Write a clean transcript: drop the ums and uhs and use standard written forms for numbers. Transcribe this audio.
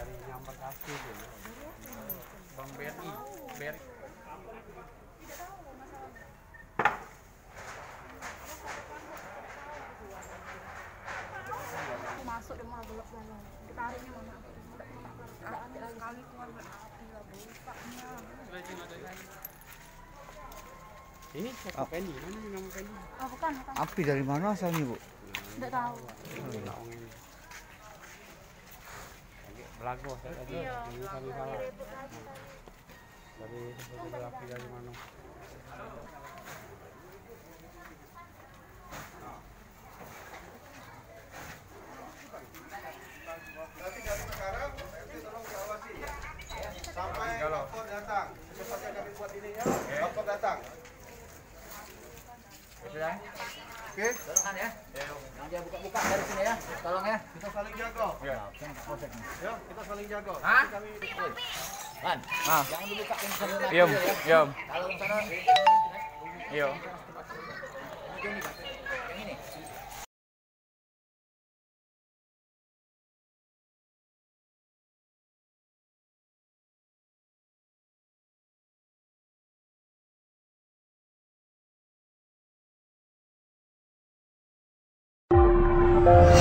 dari nyamper kaki gitu. Bang BRI, BRI. Masuk dia malah belok dalam. Ditariknya mana? Sekali keluar api lah bukanya. Ini siapa Penny? Mana yang nama Penny? Oh bukan. Api dari mana asalnya, Bu? Tidak tahu. Belago tadi. Iya. Ini salah. Dari sebelum api dari mana? Nanti dari sekarang, nanti tolong diawasi ya. Sampai lapor datang. Secepatnya kami buat ininya, lapor datang. Oke? Tolongan ya. Jangan dia buka-buka dari sini ya. Tolong ya. Kita saling jaga. Ya, Ya, kita saling jaga. Hah? Kami Man, jangan dibuka yang sana. Yom, yom, Kalau yang sana. yom. Yang ini. Yom.